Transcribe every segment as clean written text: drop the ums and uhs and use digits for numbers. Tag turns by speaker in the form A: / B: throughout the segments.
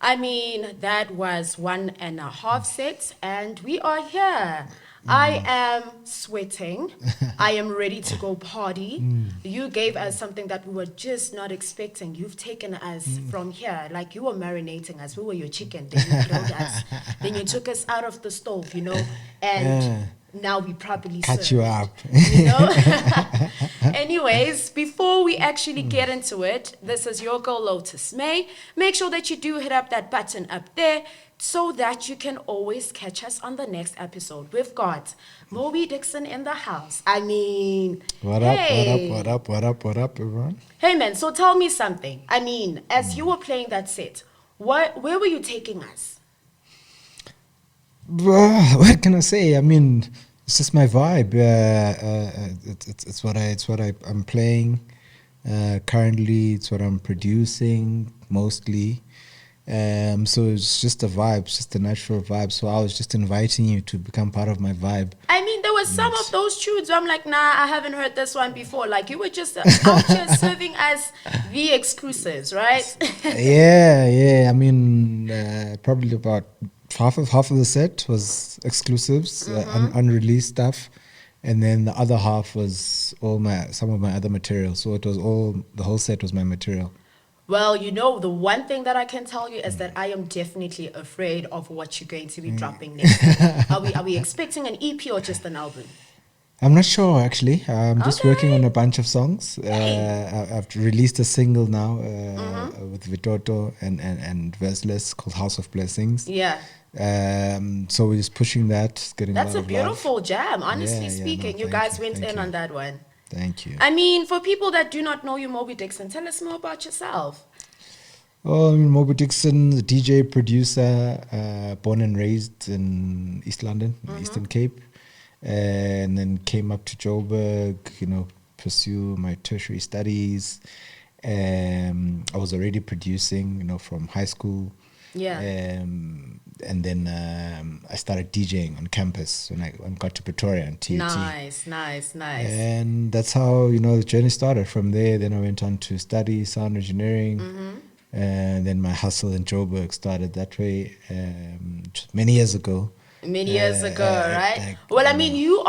A: I mean, that was 1.5 sets, and we are here. I am sweating. I am ready to go party. You gave us something that we were just not expecting. You've taken us from here, like you were marinating us. We were your chicken. Then you grilled us. Then you took us out of the stove, and
B: Yeah.
A: now we properly
B: Cut
A: served.
B: you up.
A: You know? Anyways, before we actually get into it, this is your girl Lotus May. Make sure that you do hit up that button up there so that you can always catch us on the next episode. We've got Mobi Dixon in the house. I mean,
B: What up, what up, what up, what up, what up, everyone?
A: Hey man, so tell me something. I mean, as you were playing that set, where were you taking us?
B: What can I say? I mean, it's just my vibe. It's what I'm playing currently. It's what I'm producing mostly. So it's just a vibe, it's just a natural vibe. So I was just inviting you to become part of my vibe.
A: I mean, there was some of those tunes where I'm like, nah, I haven't heard this one before. Like, you were just out here serving us the exclusives, right?
B: Yeah. I mean, probably about half of the set was exclusives, unreleased stuff, and then the other half was some of my other material. So it was the whole set was my material.
A: Well, the one thing that I can tell you is that I am definitely afraid of what you're going to be dropping next. Are we expecting an EP or just an album?
B: I'm not sure actually. I'm just working
A: Okay.
B: on a bunch of songs. I've released a single now with Vitoto and Verseless called House of Blessings.
A: Yeah.
B: So we're just pushing that, getting
A: That's
B: a
A: a
B: lot of love.
A: beautiful jam. Honestly
B: Yeah, no,
A: speaking, you
B: thank
A: guys
B: you,
A: went
B: thank
A: in
B: you.
A: on that one.
B: Thank you.
A: I mean, for people that do not know you, Mobi Dixon, tell us more about yourself.
B: Oh, I mean, Mobi Dixon, the DJ, producer, born and raised in East London, Eastern Cape, and then came up to Joburg, pursue my tertiary studies. I was already producing, from high school.
A: Yeah.
B: And then I started DJing on campus when I got to Pretoria and TUT.
A: Nice.
B: And that's how, the journey started. From there, then I went on to study sound engineering. And then my hustle in Joburg started that way many years ago.
A: Many years ago, right?
B: Like,
A: Well, I mean, you're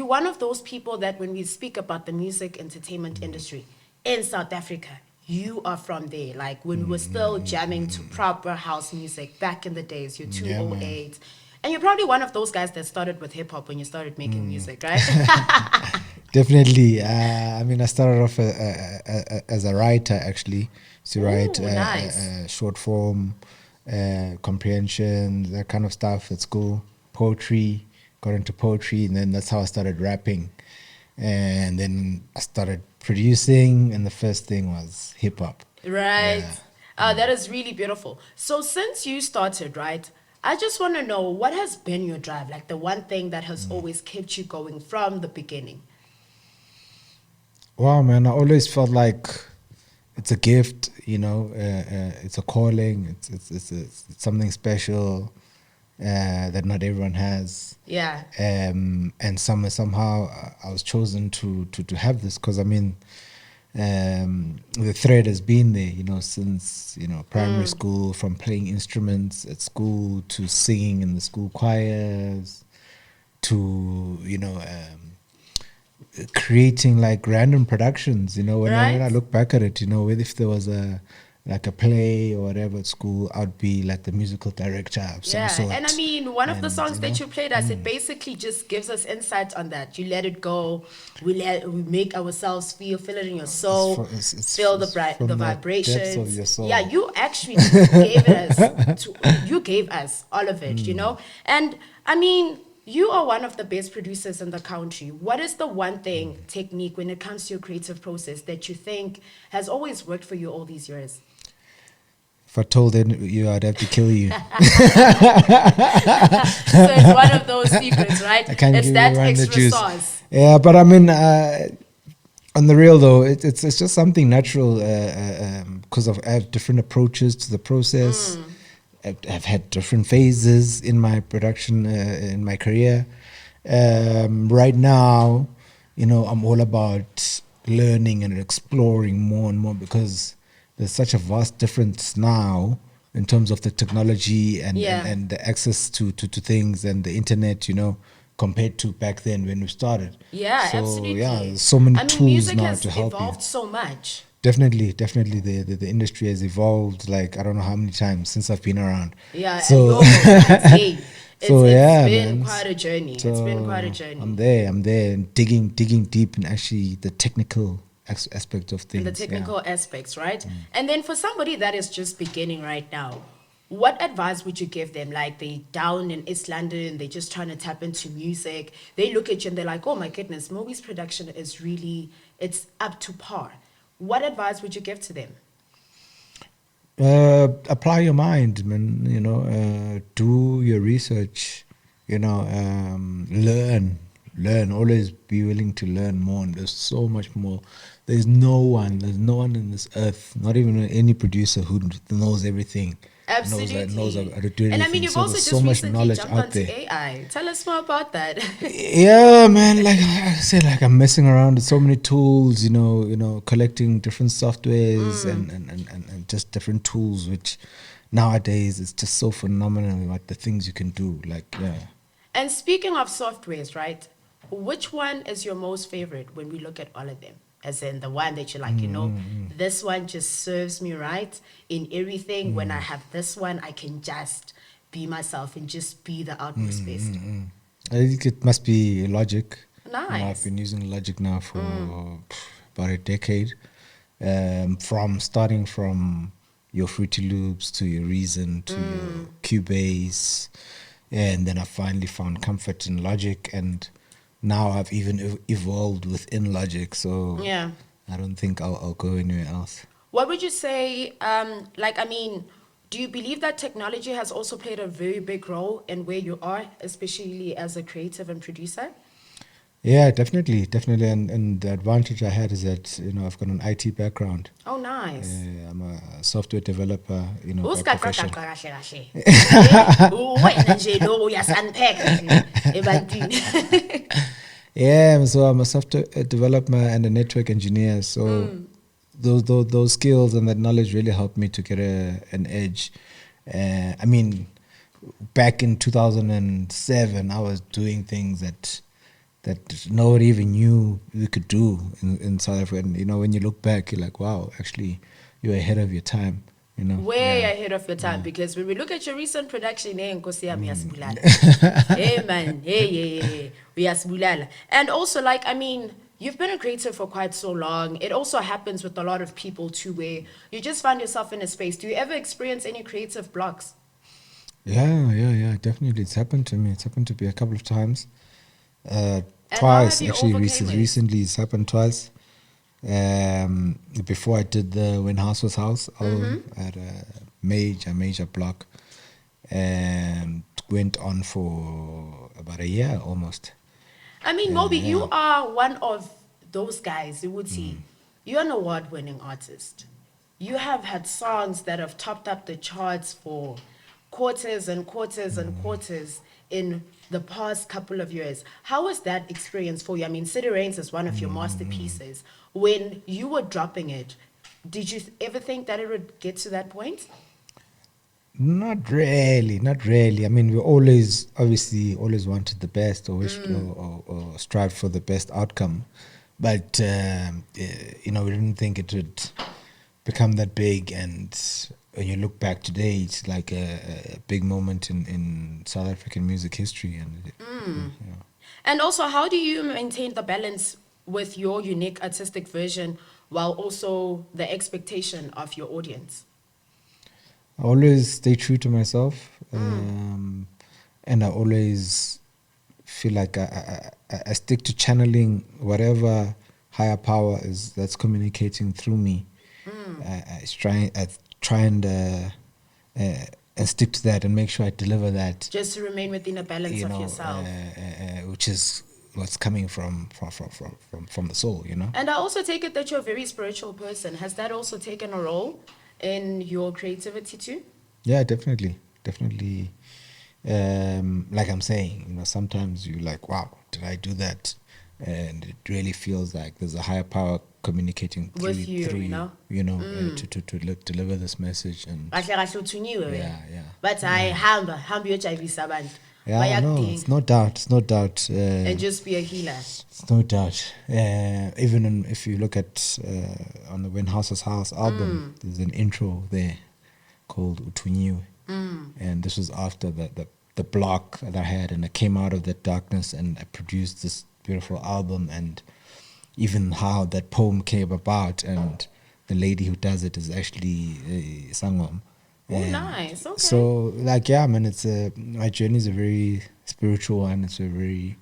A: one of those people that when we speak about the music entertainment industry in South Africa, you are from there. Like when we were still jamming to proper house music back in the days, you're 208. And you're probably one of those guys that started with hip hop when you started making music, right?
B: Definitely. I mean, I started off as a writer, actually, to write
A: Nice.
B: short form, comprehension, that kind of stuff at school. Poetry, got into poetry, and then that's how I started rapping. And then I started producing, and the first thing was hip hop.
A: Right.
B: Yeah.
A: That is really beautiful. So since you started, right, I just want to know what has been your drive, like the one thing that has always kept you going from the beginning.
B: Wow, man, I always felt like it's a gift, it's a calling, it's something special that not everyone has.
A: Yeah.
B: And somehow I was chosen to have this because, I mean, the thread has been there, since, primary school, from playing instruments at school to singing in the school choirs to, creating like random productions, when I
A: Right.
B: look back at it, if there was a play or whatever at school, I'd be like the musical director of some
A: Yeah.
B: sort.
A: And I mean, one of the
B: And,
A: songs that you played us, it basically just gives us insight on that. You let it go. We make ourselves feel it in your soul, feel
B: from
A: the
B: the depths of
A: vibrations.
B: your soul.
A: Yeah, you actually you gave us all of it. And I mean, you are one of the best producers in the country. What is the one thing, technique, when it comes to your creative process that you think has always worked for you all these years?
B: If I told you, I'd have to kill you.
A: So it's one of those secrets, right?
B: I can't
A: It's
B: give
A: that
B: you one the
A: extra
B: juice.
A: sauce.
B: Yeah, but I mean, on the real though, it's just something natural because I have different approaches to the process. I've had different phases in my production, in my career. Right now, I'm all about learning and exploring more and more because there's such a vast difference now in terms of the technology and
A: Yeah.
B: and the access to things and the internet, compared to back then when we started.
A: Yeah,
B: So yeah,
A: absolutely.
B: there's so many
A: I mean,
B: tools
A: music
B: now
A: has
B: to help you.
A: evolved so much.
B: Definitely, definitely, the industry has evolved like I don't know how many times since I've been around.
A: Yeah,
B: So,
A: but hey, it's
B: so
A: it's
B: yeah,
A: been
B: man.
A: quite a journey. It's been quite a
B: So
A: journey.
B: I'm there, and digging deep in actually the technical aspect of
A: And the
B: things. Yeah.
A: technical aspects, right? And then for somebody that is just beginning right now, what advice would you give them? Like they down in East London, they're just trying to tap into music. They look at you and they're like, oh my goodness, Mobi's production is really, it's up to par. What advice would you give to them?
B: Apply your mind, man. Do your research. Learn. Always be willing to learn more. And there's so much more. There's no one in this earth, not even any producer who knows everything. Knows how
A: Absolutely.
B: to do
A: And I mean,
B: everything.
A: you've
B: So
A: also
B: there's so
A: just
B: much
A: recently
B: knowledge
A: jumped
B: out
A: onto
B: there.
A: AI. Tell us more about that.
B: Yeah, man. Like I said, like I'm messing around with so many tools. Collecting different softwares and just different tools, which nowadays it's just so phenomenal. What the things you can do. Like yeah.
A: And speaking of softwares, right? Which one is your most favorite when we look at all of them? As in the one that you're like, this one just serves me right in everything. When I have this one, I can just be myself and just be the utmost best.
B: I think it must be Logic. I've
A: Nice.
B: been using Logic now for about a decade. Starting from your Fruity Loops to your Reason to your Cubase, and then I finally found comfort in Logic, and now I've even evolved within Logic. So
A: Yeah.
B: I don't think I'll go anywhere else.
A: What would you say? I mean, do you believe that technology has also played a very big role in where you are, especially as a creative and producer?
B: Yeah, definitely, and the advantage I had is that I've got an IT background.
A: Oh, nice.
B: I'm a software developer, by
A: Usikaxakaxa
B: profession.
A: kahle kahle. Eh, wena nje lo uyasanpheka nje ebantwini.
B: Yeah, so I'm a software developer and a network engineer. So those skills and that knowledge really helped me to get an edge. I mean, back in 2007, I was doing things that nobody even knew we could do in South Africa. And when you look back, you're like, wow, actually, you're ahead of your time.
A: Way
B: Yeah.
A: ahead of your time, because when we look at your recent production, Nkosi yami uyasibulala. Hey man, hey, uyasibulala. And also, I mean, you've been a creator for quite so long. It also happens with a lot of people too, where you just find yourself in a space. Do you ever experience any creative blocks?
B: Yeah, definitely. It's happened to me. It's happened to me a couple of times.
A: And how have
B: Twice,
A: you
B: actually,
A: overcame it?
B: recently it's happened twice. Before I did the When House Was House album, I had a major block, and went on for about a year almost.
A: I mean, Moby, you are one of those guys who would see you're an award-winning artist. You have had songs that have topped up the charts for quarters and quarters and quarters in the past couple of years. How was that experience for you? I mean, City Rains is one of your masterpieces. When you were dropping it, did you ever think that it would get to that point?
B: Not really, not really. I mean, we obviously always wanted the best, or wish, or strive for the best outcome, but we didn't think it would become that big. And when you look back today, it's like a big moment in South African music history. And
A: And also, how do you maintain the balance with your unique artistic version while also the expectation of your audience?
B: I always stay true to myself, and I always feel like I stick to channeling whatever higher power is that's communicating through me. I try and stick to that and make sure I deliver that.
A: Just to remain within a balance of yourself.
B: Which is what's coming from the soul.
A: And I also take it that you're a very spiritual person. Has that also taken a role in your creativity too?
B: Yeah, definitely. Like I'm saying, sometimes you're like, wow, did I do that? And it really feels like there's a higher power communicating through
A: With you, you know?
B: to deliver this message. And
A: Kahle kahle uthunyiwe wena.
B: yeah.
A: But I hamba uyojayivisa abantu.
B: Yeah, no,
A: Bayakudinga.
B: it's no doubt.
A: And just be a healer.
B: It's no doubt. Even if you look at on the When House's House album, there's an intro there called Utunyiwe. And this was after the block that I had, and I came out of that darkness and I produced this beautiful album. And even how that poem came about, and the lady who does it is actually Sangam.
A: Oh, nice. Okay.
B: So, like, yeah, man, my journey is a very spiritual one. It's a very,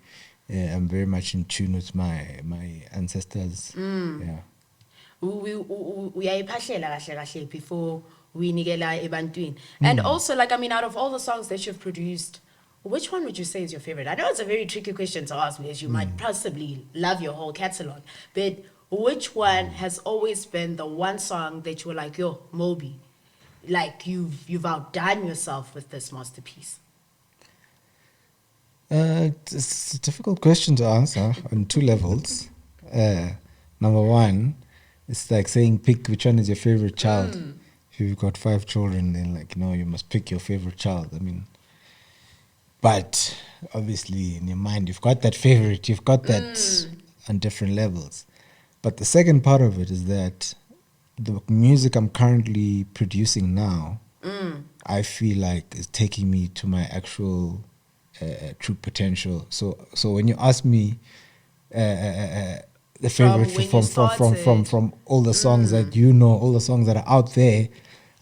B: I'm very much in tune with my ancestors. Yeah.
A: Uyayiphahlela kahle kahle before we nikela ebantwini. And also, like, I mean, out of all the songs that you've produced, which one would you say is your favorite? I know it's a very tricky question to ask because you might possibly love your whole catalog, but which one has always been the one song that you were like, yo, Mobi, like you've outdone yourself with this masterpiece?
B: It's a difficult question to answer on two levels. Number one, it's like saying pick which one is your favorite child. If you've got 5 children, then like, you must pick your favorite child. I mean, but obviously in your mind, you've got that favorite, you've got that on different levels. But the second part of it is that the music I'm currently producing now, I feel like is taking me to my actual true potential. So when you ask me the favorite from all the songs that all the songs that are out there,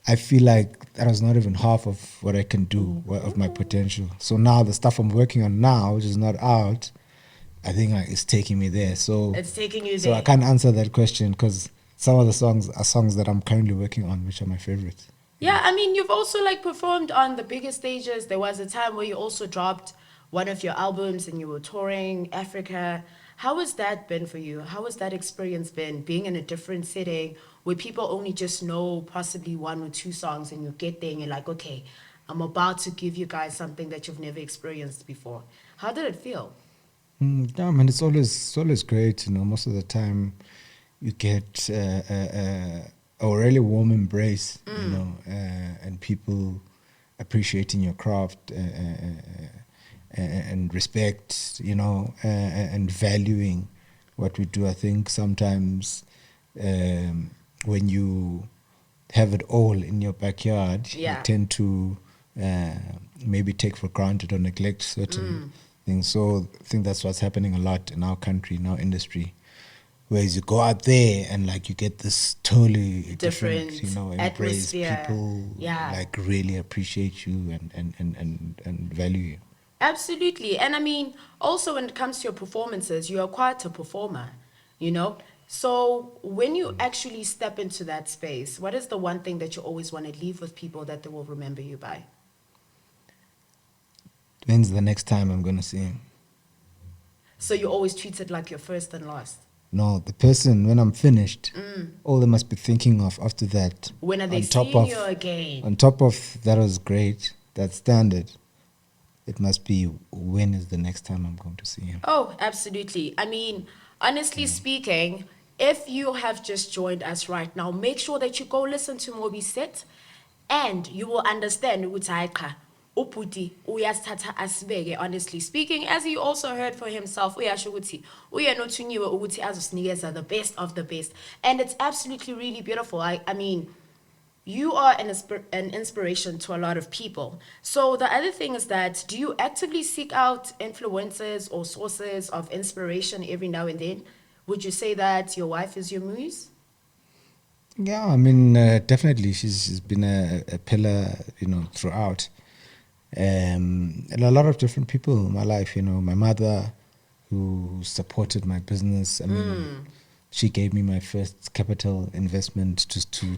B: I feel like that was not even half of what I can do, of my potential. So now the stuff I'm working on now, which is not out, I think like it's taking me there. So
A: it's taking you there.
B: So I can't answer that question because some of the songs are songs that I'm currently working on, which are my favorites.
A: Yeah, I mean, you've also like performed on the biggest stages. There was a time where you also dropped one of your albums and you were touring Africa. How has that been for you? How has that experience been, being in a different setting where people only just know possibly 1 or 2 songs, and you get there and you're like, okay, I'm about to give you guys something that you've never experienced before. How did it feel?
B: Yeah, man, it's always great. Most of the time you get a really warm embrace, and people appreciating your craft and respect, and valuing what we do. I think sometimes when you have it all in your backyard, you tend to maybe take for granted or neglect certain things. So I think that's what's happening a lot in our country, in our industry. Whereas you go out there and like you get this totally different embrace.
A: Atmosphere.
B: People like really appreciate you and value you.
A: Absolutely. And I mean, also when it comes to your performances, you are quite a performer, So when you actually step into that space, what is the one thing that you always want to leave with people that they will remember you by?
B: When's the next time I'm going to see him?
A: So you always treat it like your first and last?
B: No, the person, when I'm finished, all they must be thinking of after that.
A: When are they seeing you again?
B: On top of that was great, that standard, it must be when is the next time I'm going to see him.
A: Oh, absolutely. I mean, honestly speaking, if you have just joined us right now, make sure that you go listen to Mobi's set and you will understand ukuthi uputi uyasithatha asibeke. Honestly speaking, as he also heard for himself, uyasho ukuthi uyenothunyiwe ukuthi azosinikeza the best of the best, and it's absolutely really beautiful. I mean, you are an inspiration to a lot of people. So the other thing is that, do you actively seek out influencers or sources of inspiration every now and then? Would you say that your wife is your muse?
B: Yeah, I mean, definitely. She's been a pillar, throughout. And a lot of different people in my life, my mother who supported my business. I mean, she gave me my first capital investment just to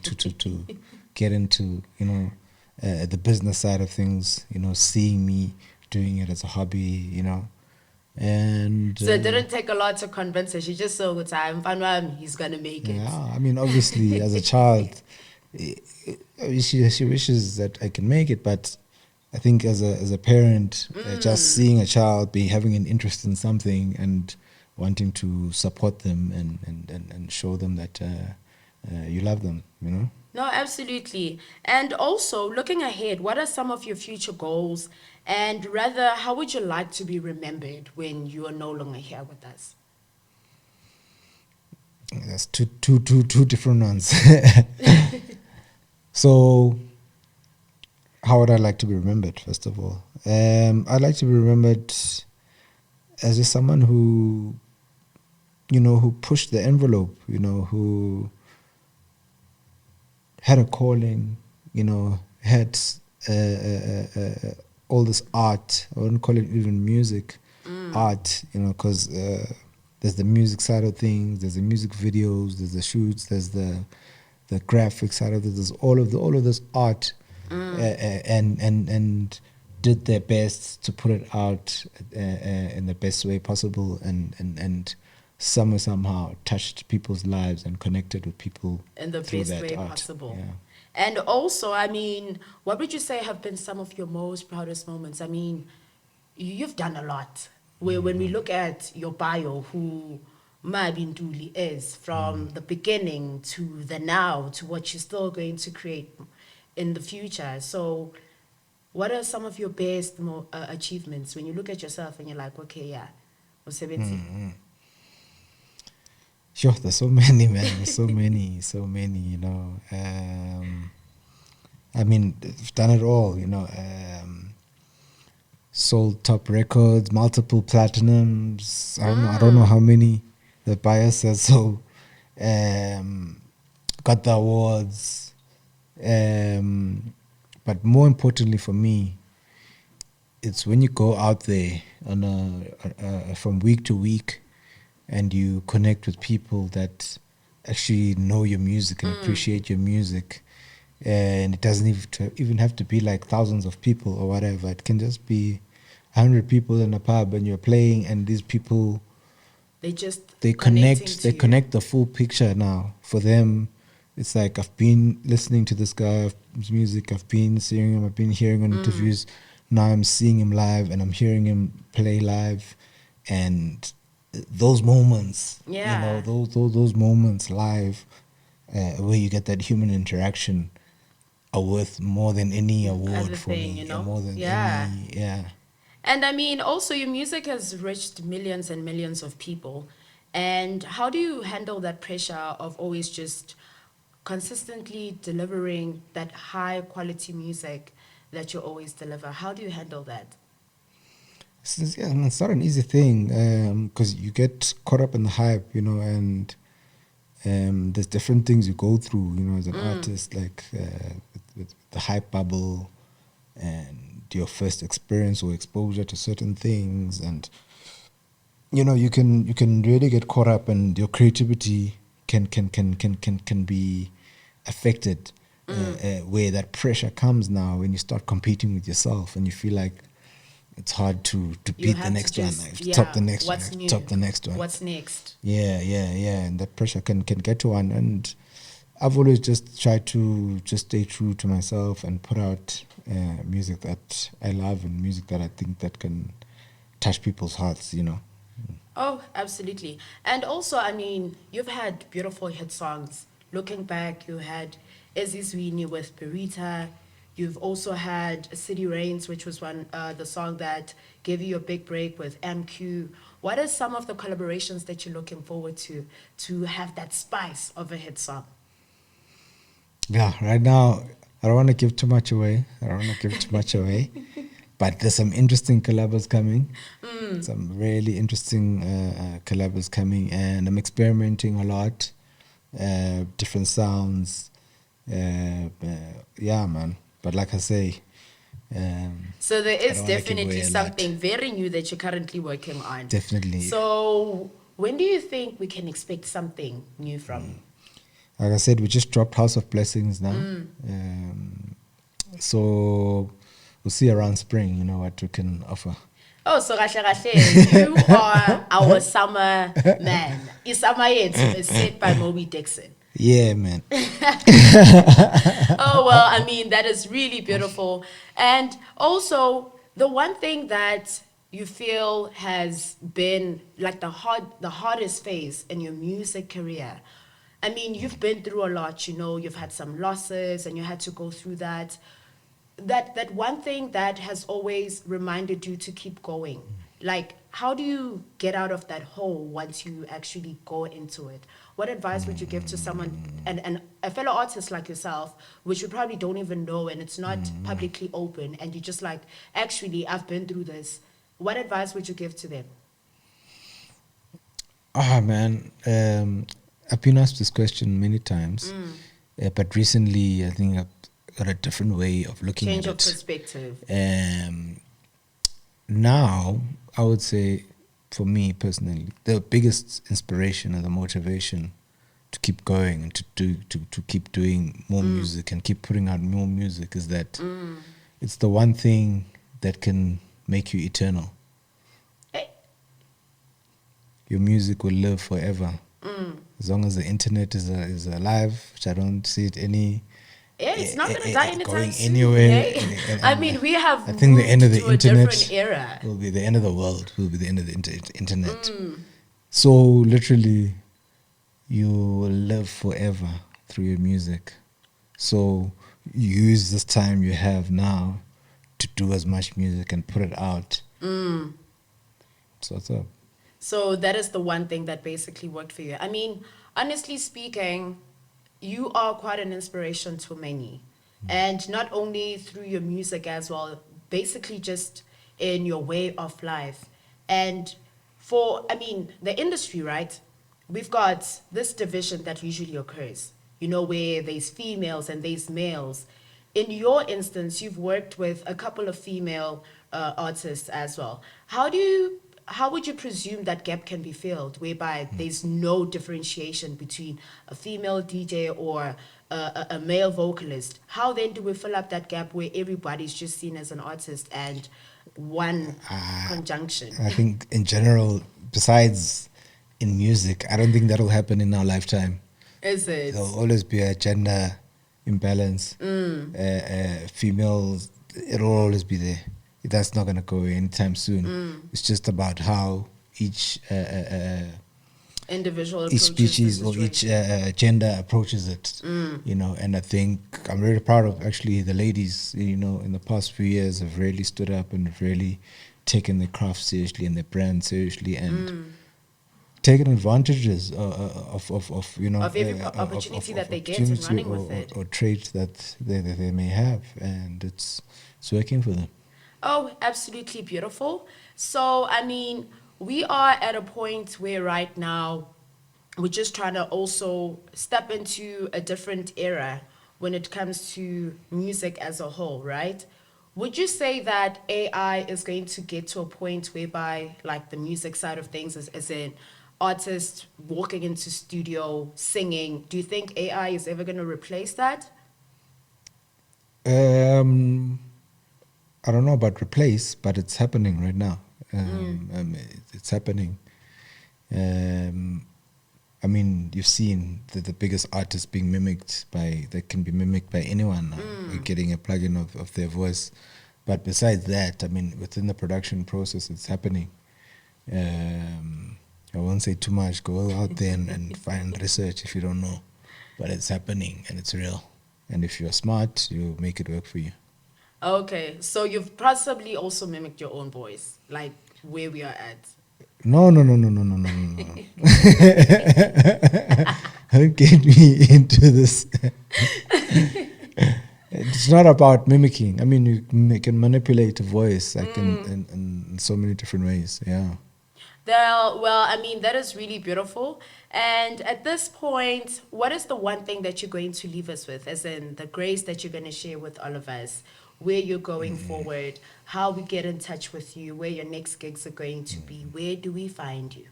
B: get into, the business side of things, seeing me doing it as a hobby, And
A: so it didn't take a lot to convince her. She just saw he's gonna make it.
B: Yeah, I mean, obviously, as a child, she wishes that I can make it, but I think as a parent, just seeing a child having an interest in something and wanting to support them and show them that you love them, you know.
A: No, absolutely. And also, looking ahead, what are some of your future goals? And rather, how would you like to be remembered when you are no longer here with us?
B: That's two different ones. So, how would I like to be remembered? First of all, I'd like to be remembered as just someone who, you know, who pushed the envelope. You know, who had a calling. You know, had all this art. I wouldn't call it even music, art. You know, because there's the music side of things. There's the music videos. There's the shoots. There's the graphics side of it. There's all of this art, and did their best to put it out in the best way possible, and somehow touched people's lives and connected with people
A: In the
B: through
A: best
B: that
A: way
B: art.
A: possible.
B: Yeah.
A: And also, I mean, what would you say have been some of your most proudest moments? I mean, you've done a lot. When we look at your bio, who Mabinduli is, from the beginning to the now to what you're still going to create in the future. So, what are some of your best achievements when you look at yourself and you're like, okay, yeah, usebenzi.
B: Sure, there's so many, man. There's so many, you know. I mean, I've done it all, you know. Sold top records, multiple platinums. I don't know how many. The buyer says so. Got the awards. But more importantly for me, it's when you go out there on from week to week, and you connect with people that actually know your music and appreciate your music. And it doesn't even have to be like thousands of people or whatever. It can just be 100 people in a pub and you're playing, and these people,
A: They just
B: they
A: connecting
B: connect
A: to
B: they
A: you.
B: connect the full picture now. For them, it's like, I've been listening to this guy's music, I've been seeing him, I've been hearing him on interviews. Now I'm seeing him live and I'm hearing him play live, and those moments,
A: Yeah.
B: you know, those moments live, where you get that human interaction, are worth more than any award
A: Other
B: for
A: thing,
B: me.
A: you know?
B: More than
A: Yeah.
B: any, yeah.
A: And I mean, also, your music has reached millions and millions of people. And how do you handle that pressure of always just consistently delivering that high quality music that you always deliver? How do you handle that?
B: Yeah, and it's not an easy thing, because you get caught up in the hype, you know, and there's different things you go through, you know, as an artist, like with the hype bubble and your first experience or exposure to certain things, and you know, you can really get caught up, and your creativity can be affected, where that pressure comes now when you start competing with yourself and you feel like it's hard to
A: You
B: beat the
A: have to
B: next one. I
A: just,
B: have to top the next one. I
A: what's
B: have to
A: new?
B: top the next one.
A: What's next?
B: Yeah, and that pressure can get to one. And I've always just tried to just stay true to myself and put out music that I love and music that I think that can touch people's hearts, you know.
A: Oh, absolutely. And also, I mean, you've had beautiful hit songs. Looking back, you had Ezizwini with Berita. You've also had City Rains, which was the song that gave you a big break with MQ. What are some of the collaborations that you're looking forward to have that spice of a hit song?
B: Yeah, right now, I don't want to give too much away. But there's some interesting collabs coming. Some really interesting collabs coming, and I'm experimenting a lot. Different sounds. Yeah, man. But like I say,
A: So there
B: I
A: is
B: don't want to give away
A: definitely
B: a lot.
A: something very new that you're currently working on.
B: Definitely.
A: So when do you think we can expect something new from you?
B: Like I said, we just dropped House of Blessings now. So we'll see around spring, you know, what we can offer.
A: Oh, so Rashe, you are our summer man. Isama yethu is said by Mobi Dixon.
B: Yeah, man.
A: Oh, well, I mean, that is really beautiful. And also, the one thing that you feel has been like the hardest phase in your music career? I mean, you've been through a lot, you know, you've had some losses and you had to go through that. That one thing that has always reminded you to keep going. Like, how do you get out of that hole once you actually go into it? What advice would you give to someone and a fellow artist like yourself, which you probably don't even know and it's not publicly open, and you're just like, actually, I've been through this. What advice would you give to them?
B: Ah, man. I've been asked this question many times, but recently I think I've got a different way of looking
A: Change
B: at
A: of
B: it.
A: perspective.
B: Now, I would say, for me personally, the biggest inspiration and the motivation to keep going and to keep doing more music and keep putting out more music is that it's the one thing that can make you eternal.
A: Hey.
B: Your music will live forever. As long as the internet is alive, which I don't see it
A: Yeah, it's not gonna die anytime
B: going
A: soon.
B: anywhere.
A: Yeah? I mean, we have
B: I think the end of the
A: to a
B: internet
A: different era.
B: will be the end of the world. Will be the end of the internet. So literally, you will live forever through your music. So use this time you have now to do as much music and put it out. So what's up?
A: So that is the one thing that basically worked for you. I mean, honestly speaking, you are quite an inspiration to many. And not only through your music as well, basically just in your way of life. And I mean, the industry, right? We've got this division that usually occurs, you know, where there's females and there's males. In your instance, you've worked with a couple of female artists as well. How would you presume that gap can be filled, whereby there's no differentiation between a female DJ or a male vocalist? How then do we fill up that gap where everybody's just seen as an artist and one conjunction?
B: I think in general, besides in music, I don't think that'll happen in our lifetime.
A: Is it?
B: There'll always be a gender imbalance. Females, it'll always be there. That's not going to go away anytime soon. It's just about how each
A: Individual
B: each species or each gender approaches it, you know. And I think I'm really proud of actually the ladies, you know, in the past few years have really stood up and have really taken their craft seriously and their brand seriously and taken advantages of you know,
A: of every opportunity that they get and running with it,
B: or traits that they may have, and it's working for them.
A: Oh, absolutely beautiful. So, I mean, we are at a point where right now we're just trying to also step into a different era when it comes to music as a whole, right? Would you say that AI is going to get to a point whereby, like, the music side of things, as in artists walking into studio singing, do you think AI is ever going to replace that?
B: I don't know about replace, but it's happening right now. It's happening. I mean, you've seen the biggest artists being mimicked that can be mimicked by anyone now. You're getting a plugin of their voice. But besides that, I mean, within the production process, it's happening. I won't say too much. Go out there and find research if you don't know. But it's happening and it's real. And if you're smart, you'll make it work for you.
A: Okay, so you've possibly also mimicked your own voice, like where we are at.
B: No. Don't get me into this. It's not about mimicking. I mean, you can manipulate a voice like in so many different ways. Yeah.
A: Well, I mean, that is really beautiful. And at this point, what is the one thing that you're going to leave us with, as in the grace that you're going to share with all of us, where you're going forward, how we get in touch with you, where your next gigs are going to be? Where do we find you?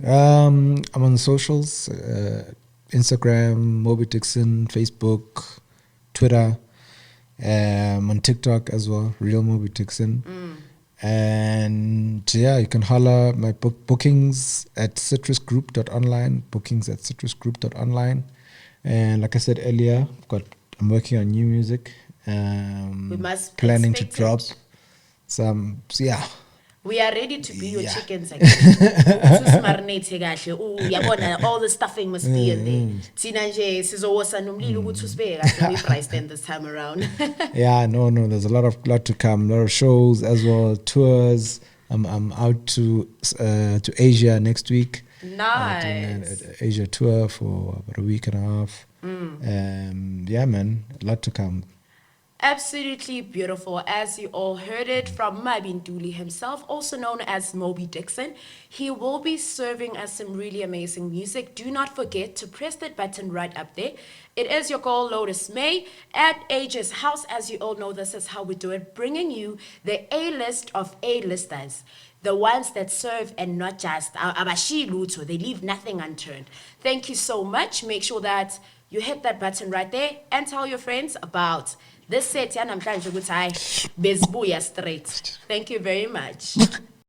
B: I'm on the socials, Instagram, Mobi Dixon, Facebook, Twitter, on TikTok as well, Real Mobi Dixon. And yeah, you can holler my bookings at citrusgroup.online, bookings at citrusgroup.online. And like I said earlier, I'm working on new music.
A: We must
B: planning to
A: expect
B: drop
A: it.
B: some, so yeah,
A: We are ready to be your
B: Yeah.
A: chickens again. To marinate kahle. Yabona, all the stuffing must be in there. Tina nje sizowosa nomlilo ukuthi usibeke kahle kwi-price stand this time around.
B: Yeah, no, there's a lot to come, a lot of shows as well, tours. I'm out to Asia next week. Doing an Asia tour for about a week and a half. Yeah, man, a lot to come.
A: Absolutely beautiful. As you all heard it from Mobi Dixon himself, also known as Mobi Dixon. He will be serving us some really amazing music. Do not forget to press that button right up there. It is your girl, Lotus May, at Age's House. As you all know, this is how we do it, bringing you the A-list of A-listers. The ones that serve and not just abashi lutho. They leave nothing unturned. Thank you so much. Make sure that you hit that button right there and tell your friends about this set yanamhlanje ukuthi hayi bezibuya straight. Thank you very much.